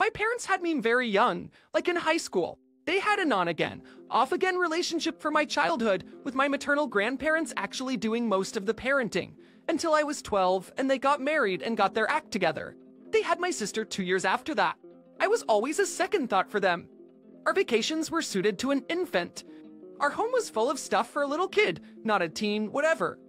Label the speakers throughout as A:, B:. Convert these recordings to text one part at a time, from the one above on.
A: My parents had me very young, like in high school. They had an on-again, off-again relationship for my childhood, with my maternal grandparents actually doing most of the parenting, until I was 12 and they got married and got their act together. They had my sister 2 years after that. I was always a second thought for them. Our vacations were suited to an infant. Our home was full of stuff for a little kid, not a teen, whatever.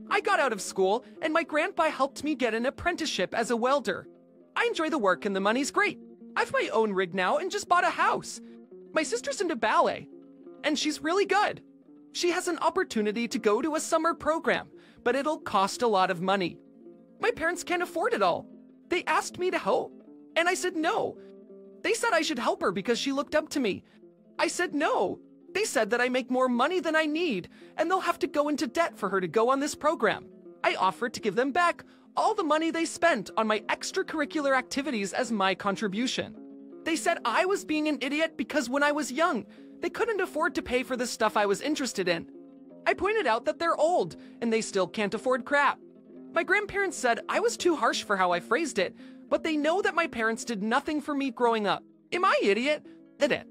A: I got out of school and my grandpa helped me get an apprenticeship as a welder. I enjoy the work and the money's great. I've my own rig now and just bought a house. My sister's into ballet, and she's really good. She has an opportunity to go to a summer program, but it'll cost a lot of money. My parents can't afford it all. They asked me to help, and I said no. They said I should help her because she looked up to me. I said no. They said that I make more money than I need, and they'll have to go into debt for her to go on this program. I offered to give them back all the money they spent on my extracurricular activities as my contribution. They said I was being an idiot because when I was young, they couldn't afford to pay for the stuff I was interested in. I pointed out that they're old, and they still can't afford crap. My grandparents said I was too harsh for how I phrased it, but they know that my parents did nothing for me growing up. Am I idiot? Idiot.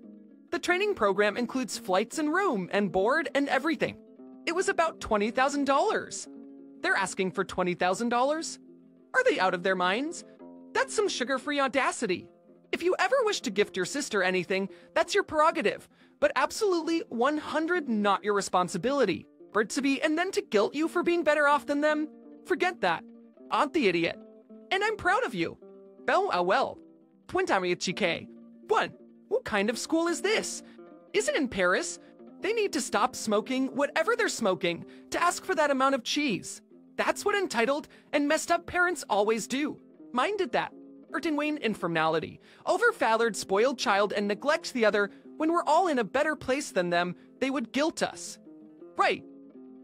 A: The training program includes flights and room and board and everything. It was about $20,000. They're asking for $20,000? Are they out of their minds? That's some sugar-free audacity. If you ever wish to gift your sister anything, that's your prerogative, but absolutely 100 not your responsibility. For it to be and then to guilt you for being better off than them? Forget that. Aunt the idiot. And I'm proud of you. Well. Twintamiachike. What kind of school is this? Is it in Paris? They need to stop smoking whatever they're smoking to ask for that amount of cheese. That's what entitled and messed up parents always do. Mine did that. Wayne informality, overfathered spoiled child and neglect the other when we're all in a better place than them, they would guilt us. Right.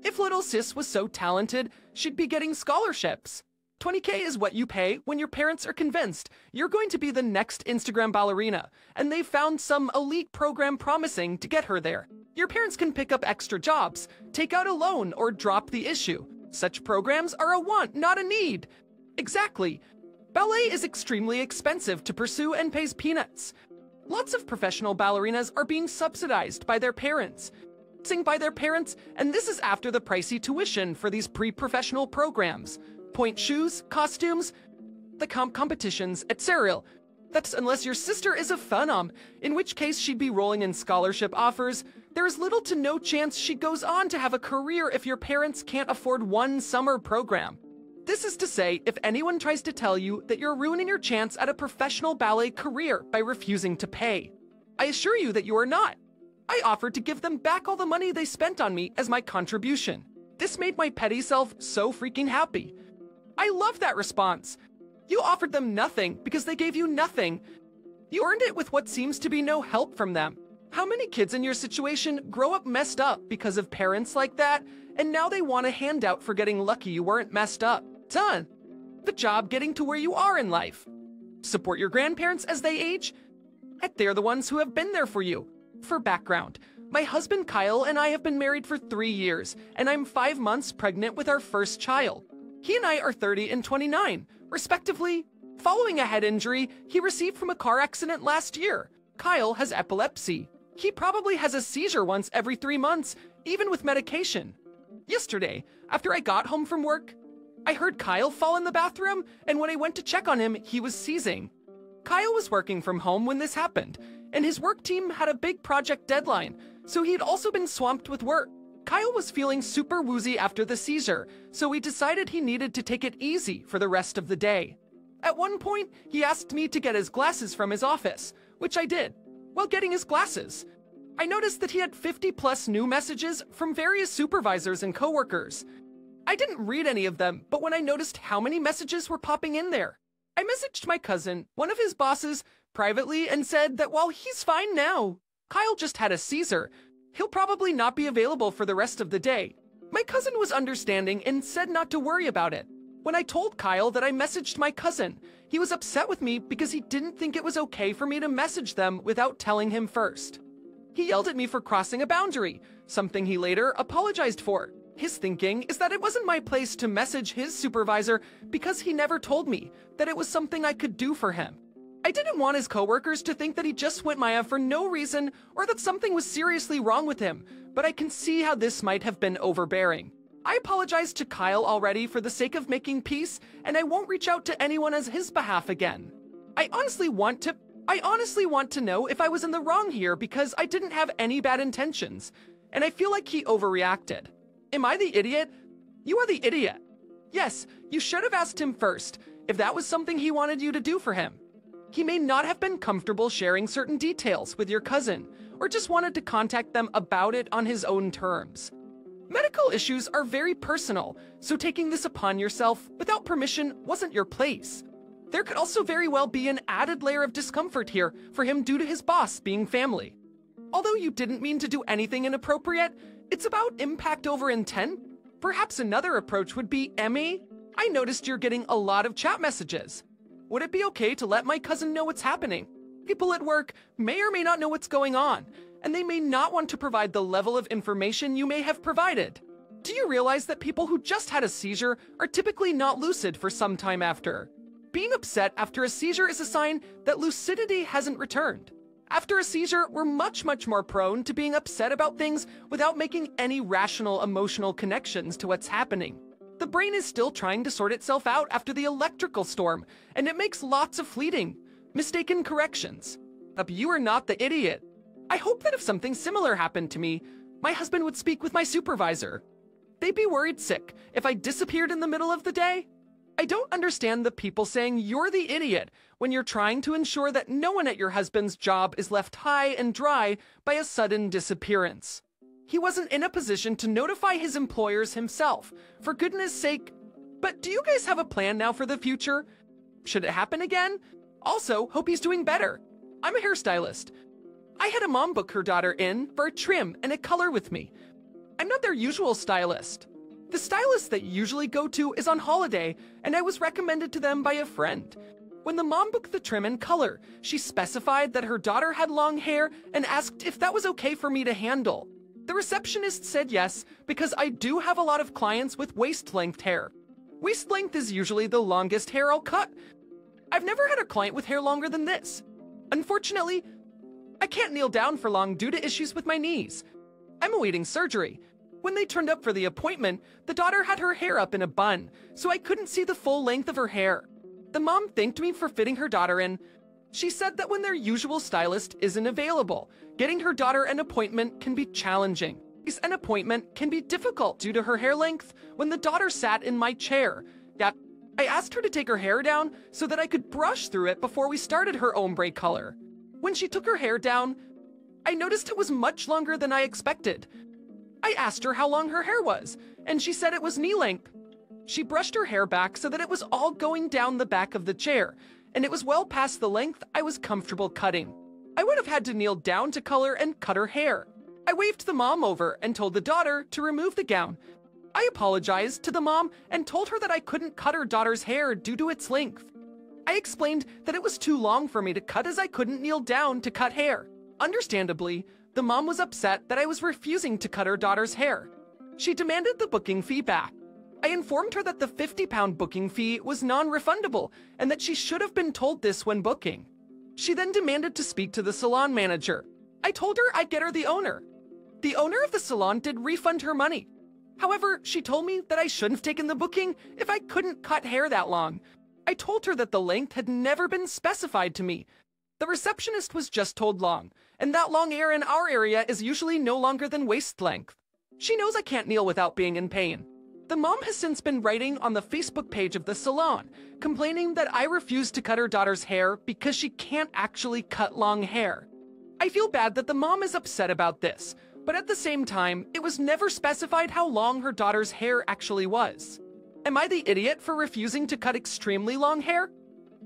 A: If little sis was so talented, she'd be getting scholarships. 20K is what you pay when your parents are convinced you're going to be the next Instagram ballerina, and they've found some elite program promising to get her there. Your parents can pick up extra jobs, take out a loan, or drop the issue. Such programs are a want, not a need. Exactly. Ballet is extremely expensive to pursue and pays peanuts. Lots of professional ballerinas are being subsidized by their parents. And this is after the pricey tuition for these pre-professional programs. Point shoes, costumes, the competitions, etc. That's unless your sister is a phenom, in which case she'd be rolling in scholarship offers. There is little to no chance she goes on to have a career if your parents can't afford one summer program. This is to say, if anyone tries to tell you that you're ruining your chance at a professional ballet career by refusing to pay, I assure you that you are not. I offered to give them back all the money they spent on me as my contribution. This made my petty self so freaking happy. I love that response. You offered them nothing because they gave you nothing. You earned it with what seems to be no help from them. How many kids in your situation grow up messed up because of parents like that, and now they want a handout for getting lucky you weren't messed up? Done. The job getting to where you are in life. Support your grandparents as they age. Heck, they're the ones who have been there for you. For background, my husband Kyle and I have been married for 3 years, and I'm 5 months pregnant with our first child. He and I are 30 and 29, respectively. Following a head injury he received from a car accident last year, Kyle has epilepsy. He probably has a seizure once every 3 months, even with medication. Yesterday, after I got home from work, I heard Kyle fall in the bathroom, and when I went to check on him, he was seizing. Kyle was working from home when this happened, and his work team had a big project deadline, so he had also been swamped with work. Kyle was feeling super woozy after the seizure, so we decided he needed to take it easy for the rest of the day. At one point, he asked me to get his glasses from his office, which I did. While getting his glasses, I noticed that he had 50+ new messages from various supervisors and coworkers. I didn't read any of them, but when I noticed how many messages were popping in there, I messaged my cousin, one of his bosses, privately and said that while he's fine now, Kyle just had a seizure. He'll probably not be available for the rest of the day. My cousin was understanding and said not to worry about it. When I told Kyle that I messaged my cousin, he was upset with me because he didn't think it was okay for me to message them without telling him first. He yelled at me for crossing a boundary, something he later apologized for. His thinking is that it wasn't my place to message his supervisor because he never told me that it was something I could do for him. I didn't want his coworkers to think that he just went Maya for no reason or that something was seriously wrong with him, but I can see how this might have been overbearing. I apologized to Kyle already for the sake of making peace, and I won't reach out to anyone on his behalf again. I honestly want to know if I was in the wrong here because I didn't have any bad intentions, and I feel like he overreacted. Am I the idiot? You are the idiot. Yes, you should have asked him first if that was something he wanted you to do for him. He may not have been comfortable sharing certain details with your cousin, or just wanted to contact them about it on his own terms. Medical issues are very personal, so taking this upon yourself without permission wasn't your place. There could also very well be an added layer of discomfort here for him due to his boss being family. Although you didn't mean to do anything inappropriate, it's about impact over intent. Perhaps another approach would be, Emmy, I noticed you're getting a lot of chat messages. Would it be okay to let my cousin know what's happening? People at work may or may not know what's going on, and they may not want to provide the level of information you may have provided. Do you realize that people who just had a seizure are typically not lucid for some time after? Being upset after a seizure is a sign that lucidity hasn't returned. After a seizure, we're much more prone to being upset about things without making any rational emotional connections to what's happening. The brain is still trying to sort itself out after the electrical storm, and it makes lots of fleeting, mistaken corrections. But you are not the idiot. I hope that if something similar happened to me, my husband would speak with my supervisor. They'd be worried sick if I disappeared in the middle of the day. I don't understand the people saying you're the idiot when you're trying to ensure that no one at your husband's job is left high and dry by a sudden disappearance. He wasn't in a position to notify his employers himself, for goodness sake. But do you guys have a plan now for the future? Should it happen again? Also, hope he's doing better. I'm a hairstylist. I had a mom book her daughter in for a trim and a color with me. I'm not their usual stylist. The stylist they usually go to is on holiday, and I was recommended to them by a friend. When the mom booked the trim and color, she specified that her daughter had long hair and asked if that was okay for me to handle. The receptionist said yes, because I do have a lot of clients with waist-length hair. Waist length is usually the longest hair I'll cut. I've never had a client with hair longer than this. Unfortunately, I can't kneel down for long due to issues with my knees. I'm awaiting surgery. When they turned up for the appointment, the daughter had her hair up in a bun, so I couldn't see the full length of her hair. The mom thanked me for fitting her daughter in. She said that when their usual stylist isn't available, getting her daughter an appointment can be challenging. An appointment can be difficult due to her hair length when the daughter sat in my chair. Yet, I asked her to take her hair down so that I could brush through it before we started her ombre color. When she took her hair down, I noticed it was much longer than I expected. I asked her how long her hair was, and she said it was knee length. She brushed her hair back so that it was all going down the back of the chair, and it was well past the length I was comfortable cutting. I would have had to kneel down to color and cut her hair. I waved the mom over and told the daughter to remove the gown. I apologized to the mom and told her that I couldn't cut her daughter's hair due to its length. I explained that it was too long for me to cut as I couldn't kneel down to cut hair. Understandably, the mom was upset that I was refusing to cut her daughter's hair. She demanded the booking fee back. I informed her that the £50 booking fee was non-refundable and that she should have been told this when booking. She then demanded to speak to the salon manager. I told her I'd get her the owner. The owner of the salon did refund her money. However, she told me that I shouldn't have taken the booking if I couldn't cut hair that long. I told her that the length had never been specified to me. The receptionist was just told long, and that long hair in our area is usually no longer than waist length. She knows I can't kneel without being in pain. The mom has since been writing on the Facebook page of the salon, complaining that I refused to cut her daughter's hair because she can't actually cut long hair. I feel bad that the mom is upset about this, but at the same time, it was never specified how long her daughter's hair actually was. Am I the idiot for refusing to cut extremely long hair?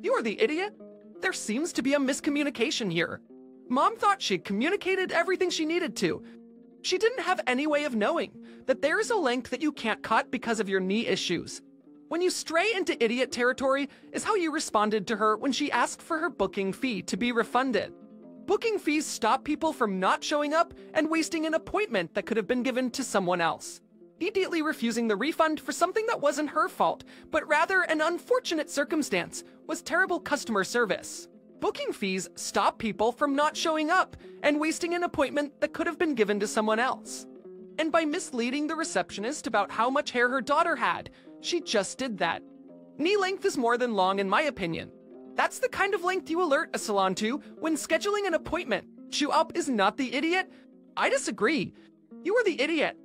A: You're the idiot. There seems to be a miscommunication here. Mom thought she'd communicated everything she needed to. She didn't have any way of knowing that there is a length that you can't cut because of your knee issues. When you stray into idiot territory is how you responded to her when she asked for her booking fee to be refunded. Booking fees stop people from not showing up and wasting an appointment that could have been given to someone else. Immediately refusing the refund for something that wasn't her fault, but rather an unfortunate circumstance, was terrible customer service. Booking fees stop people from not showing up and wasting an appointment that could have been given to someone else. And by misleading the receptionist about how much hair her daughter had, she just did that. Knee length is more than long in my opinion. That's the kind of length you alert a salon to when scheduling an appointment. Chew Up is not the idiot? I disagree. You are the idiot.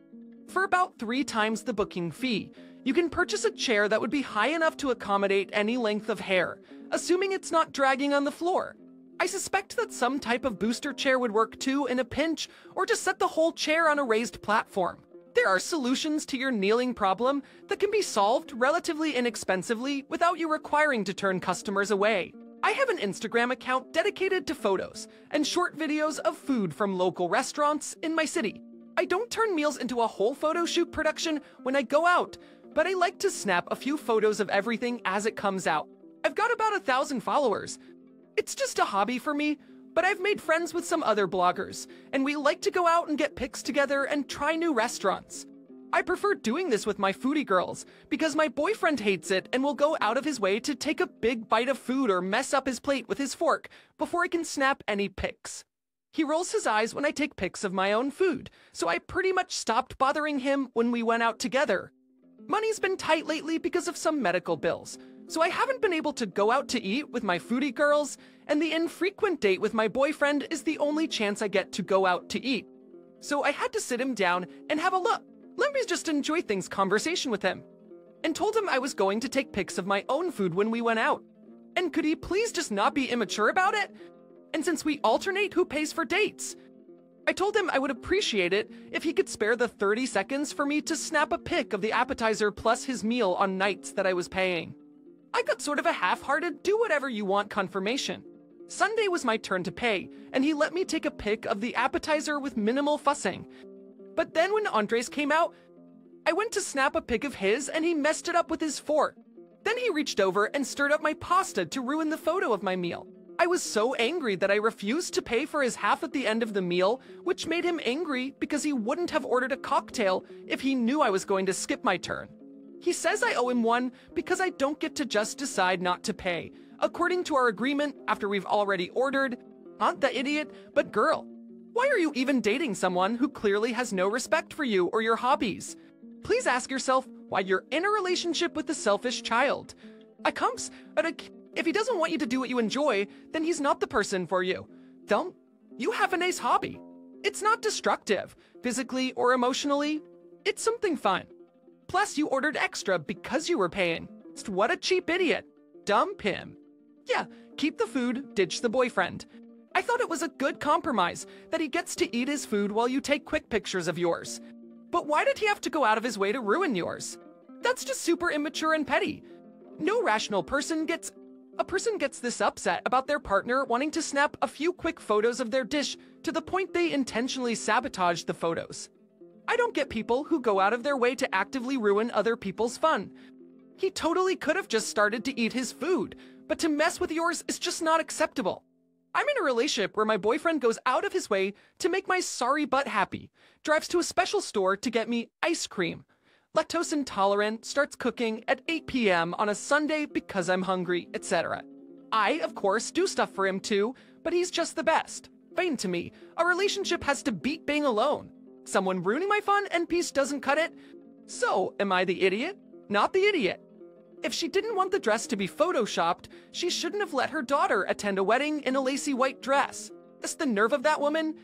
A: For about 3 times the booking fee, you can purchase a chair that would be high enough to accommodate any length of hair, assuming it's not dragging on the floor. I suspect that some type of booster chair would work too in a pinch, or just set the whole chair on a raised platform. There are solutions to your kneeling problem that can be solved relatively inexpensively without you requiring to turn customers away. I have an Instagram account dedicated to photos and short videos of food from local restaurants in my city. I don't turn meals into a whole photo shoot production when I go out, but I like to snap a few photos of everything as it comes out. I've got about 1,000 followers. It's just a hobby for me, but I've made friends with some other bloggers, and we like to go out and get pics together and try new restaurants. I prefer doing this with my foodie girls, because my boyfriend hates it and will go out of his way to take a big bite of food or mess up his plate with his fork before I can snap any pics. He rolls his eyes when I take pics of my own food, so I pretty much stopped bothering him when we went out together. Money's been tight lately because of some medical bills, so I haven't been able to go out to eat with my foodie girls, and the infrequent date with my boyfriend is the only chance I get to go out to eat. So I had to sit him down and have a let me just enjoy things conversation with him, and told him I was going to take pics of my own food when we went out. And could he please just not be immature about it? And since we alternate who pays for dates, I told him I would appreciate it if he could spare the 30 seconds for me to snap a pic of the appetizer plus his meal on nights that I was paying. I got sort of a half-hearted do whatever you want confirmation. Sunday was my turn to pay, and he let me take a pic of the appetizer with minimal fussing. But then when entrees came out, I went to snap a pic of his and he messed it up with his fork. Then he reached over and stirred up my pasta to ruin the photo of my meal. I was so angry that I refused to pay for his half at the end of the meal, which made him angry because he wouldn't have ordered a cocktail if he knew I was going to skip my turn. He says I owe him one because I don't get to just decide not to pay, according to our agreement after we've already ordered. Not the idiot, but girl. Why are you even dating someone who clearly has no respect for you or your hobbies? Please ask yourself why you're in a relationship with a selfish child. If he doesn't want you to do what you enjoy, then he's not the person for you. Don't. You have a nice hobby. It's not destructive, physically or emotionally. It's something fun. Plus, you ordered extra because you were paying. What a cheap idiot. Dump him. Yeah, keep the food, ditch the boyfriend. I thought it was a good compromise that he gets to eat his food while you take quick pictures of yours. But why did he have to go out of his way to ruin yours? That's just super immature and petty. No rational person gets this upset about their partner wanting to snap a few quick photos of their dish to the point they intentionally sabotage the photos. I don't get people who go out of their way to actively ruin other people's fun. He totally could have just started to eat his food, but to mess with yours is just not acceptable. I'm in a relationship where my boyfriend goes out of his way to make my sorry butt happy, drives to a special store to get me ice cream, lactose intolerant, starts cooking at 8 p.m. on a Sunday because I'm hungry, etc. I, of course, do stuff for him too, but he's just the best. Fine to me, a relationship has to beat being alone. Someone ruining my fun and peace doesn't cut it. So, am I the idiot? Not the idiot. If she didn't want the dress to be photoshopped, she shouldn't have let her daughter attend a wedding in a lacy white dress. That's the nerve of that woman.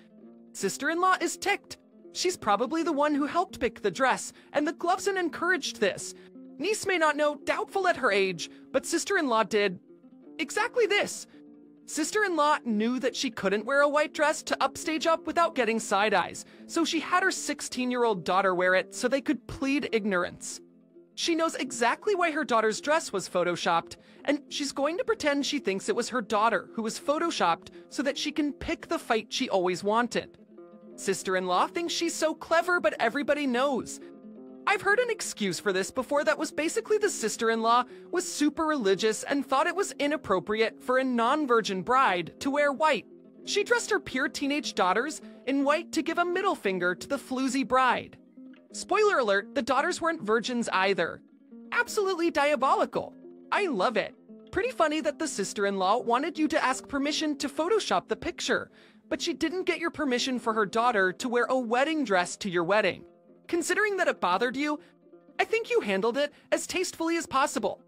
A: Sister-in-law is ticked. She's probably the one who helped pick the dress, and the gloves and encouraged this. Niece may not know, doubtful at her age, but sister-in-law did exactly this. Sister-in-law knew that she couldn't wear a white dress to upstage up without getting side eyes, so she had her 16-year-old daughter wear it so they could plead ignorance. She knows exactly why her daughter's dress was photoshopped, and she's going to pretend she thinks it was her daughter who was photoshopped so that she can pick the fight she always wanted. Sister-in-law thinks she's so clever, but everybody knows. I've heard an excuse for this before that was basically the sister-in-law was super religious and thought it was inappropriate for a non-virgin bride to wear white. She dressed her pure teenage daughters in white to give a middle finger to the floozy bride. Spoiler alert, the daughters weren't virgins either. Absolutely diabolical. I love it. Pretty funny that the sister-in-law wanted you to ask permission to Photoshop the picture, but she didn't get your permission for her daughter to wear a wedding dress to your wedding. Considering that it bothered you, I think you handled it as tastefully as possible.